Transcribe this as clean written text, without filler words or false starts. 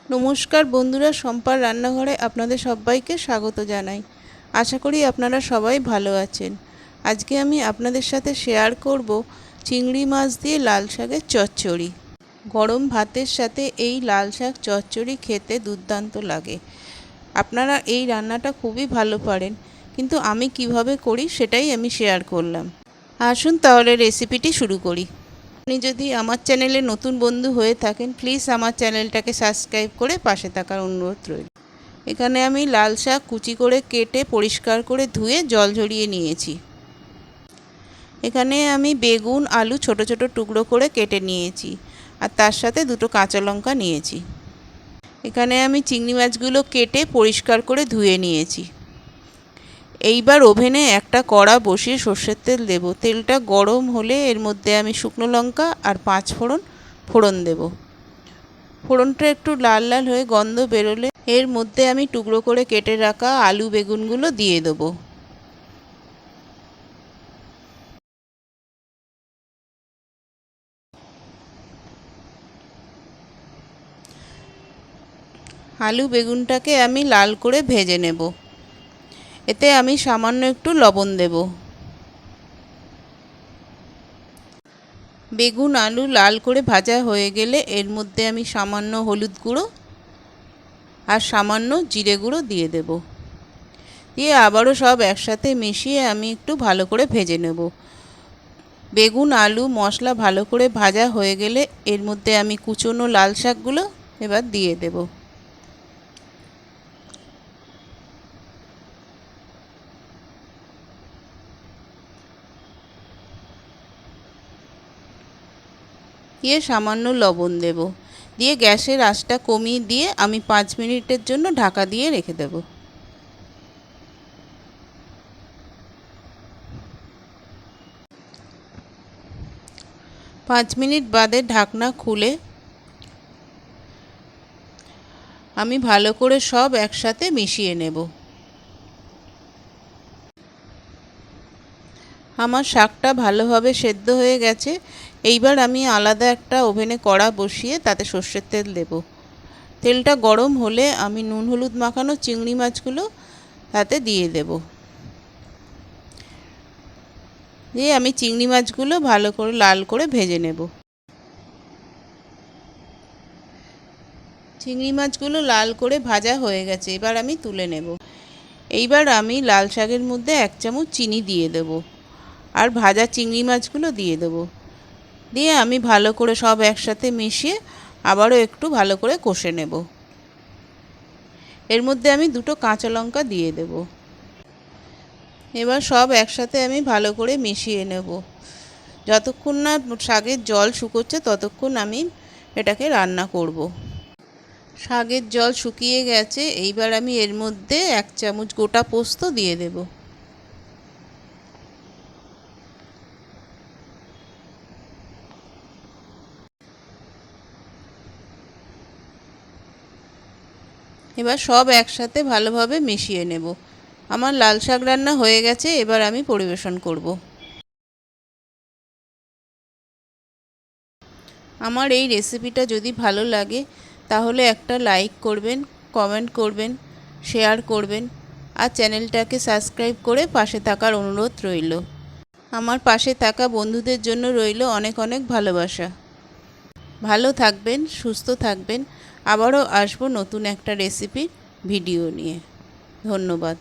নমস্কার বন্ধুরা, শম্পার রান্নাঘরে আপনাদের সবাইকে স্বাগত জানাই। আশা করি আপনারা সবাই ভালো আছেন। আজকে আমি আপনাদের সাথে শেয়ার করব চিংড়ি মাছ দিয়ে লাল শাকের চচ্চড়ি। গরম ভাতের সাথে এই লাল শাক চচ্চড়ি খেতে দুর্দান্ত লাগে। আপনারা এই রান্নাটা খুবই ভালো পারেন, কিন্তু আমি কিভাবে করি সেটাই আমি শেয়ার করলাম। আসুন তাহলে রেসিপিটি শুরু করি। আপনি যদি আমার চ্যানেলে নতুন বন্ধু হয়ে থাকেন, প্লিজ আমার চ্যানেলটাকে সাবস্ক্রাইব করে পাশে থাকার অনুরোধ রইল। এখানে আমি লাল শাক কুচি করে কেটে পরিষ্কার করে ধুয়ে জল ঝরিয়ে নিয়েছি। এখানে আমি বেগুন আলু ছোট ছোট টুকরো করে কেটে নিয়েছি, আর তার সাথে দুটো কাঁচা লঙ্কা নিয়েছি। এখানে আমি চিংড়ি মাছগুলো কেটে পরিষ্কার করে ধুয়ে নিয়েছি। এইবার ওভেনে একটা কড়া বসিয়ে সর্ষের তেল দেব। তেলটা গরম হলে এর মধ্যে আমি শুকনো লঙ্কা আর 5 ফোড়ন দেব। ফোড়নটা একটু লাল লাল হয়ে গন্ধ বেরোলে এর মধ্যে আমি টুকরো করে কেটে রাখা আলু বেগুনগুলো দিয়ে দেব। আলু বেগুনটাকে আমি লাল করে ভেজে নেব। এতে আমি সামান্য একটু লবণ দেব। বেগুন আলু লাল করে ভাজা হয়ে গেলে এর মধ্যে আমি সামান্য হলুদ গুঁড়ো আর সামান্য জিরে গুঁড়ো দিয়ে দেব। দিয়ে আবারও সব একসাথে মিশিয়ে আমি একটু ভালো করে ভেজে নেব। বেগুন আলু মশলা ভালো করে ভাজা হয়ে গেলে এর মধ্যে আমি কুচনো লাল শাকগুলো এবার দিয়ে দেব। দিয়ে সামান্য লবণ দেব। দিয়ে গ্যাসের আঁচটা কমিয়ে দিয়ে আমি 5 মিনিটের জন্য ঢাকা দিয়ে রেখে দেব। 5 মিনিট বাদে ঢাকনা খুলে আমি ভালো করে সব একসাথে মিশিয়ে নেব। আমার শাকটা ভালোভাবে সেদ্ধ হয়ে গেছে। এইবার আমি আলাদা একটা ওভেনে কড়া বসিয়ে তাতে সর্ষের তেল দেব। তেলটা গরম হলে আমি নুন হলুদ মাখানো চিংড়ি মাছগুলো তাতে দিয়ে দেব। দিয়ে আমি চিংড়ি মাছগুলো ভালো করে লাল করে ভেজে নেব। চিংড়ি মাছগুলো লাল করে ভাজা হয়ে গেছে, এবার আমি তুলে নেব। এইবার আমি লাল শাকের মধ্যে 1 চামচ চিনি দিয়ে দেব, আর ভাজা চিংড়ি মাছগুলো দিয়ে দেব। দিয়ে আমি ভালো করে সব একসাথে মিশিয়ে আবারও একটু ভালো করে কষে নেব। এর মধ্যে আমি 2টো কাঁচা লঙ্কা দিয়ে দেব। এবার সব একসাথে আমি ভালো করে মিশিয়ে নেব। যতক্ষণ না শাকের জল শুকোচ্ছে ততক্ষণ আমি এটাকে রান্না করব। শাকের জল শুকিয়ে গেছে, এইবার আমি এর মধ্যে 1 চামচ গোটা পোস্ত দিয়ে দেব। এবার সব একসাথে ভালোভাবে মিশিয়ে নেব। আমার লাল শাক রান্না হয়ে গেছে, এবার আমি পরিবেশন করব। আমার এই রেসিপিটা যদি ভালো লাগে তাহলে একটা লাইক করবেন, কমেন্ট করবেন, শেয়ার করবেন, আর চ্যানেলটাকে সাবস্ক্রাইব করে পাশে থাকার অনুরোধ রইল। আমার পাশে থাকা বন্ধুদের জন্য রইল অনেক অনেক ভালোবাসা। ভালো থাকবেন, সুস্থ থাকবেন। আবারও আসবো নতুন একটা রেসিপির ভিডিও নিয়ে। ধন্যবাদ।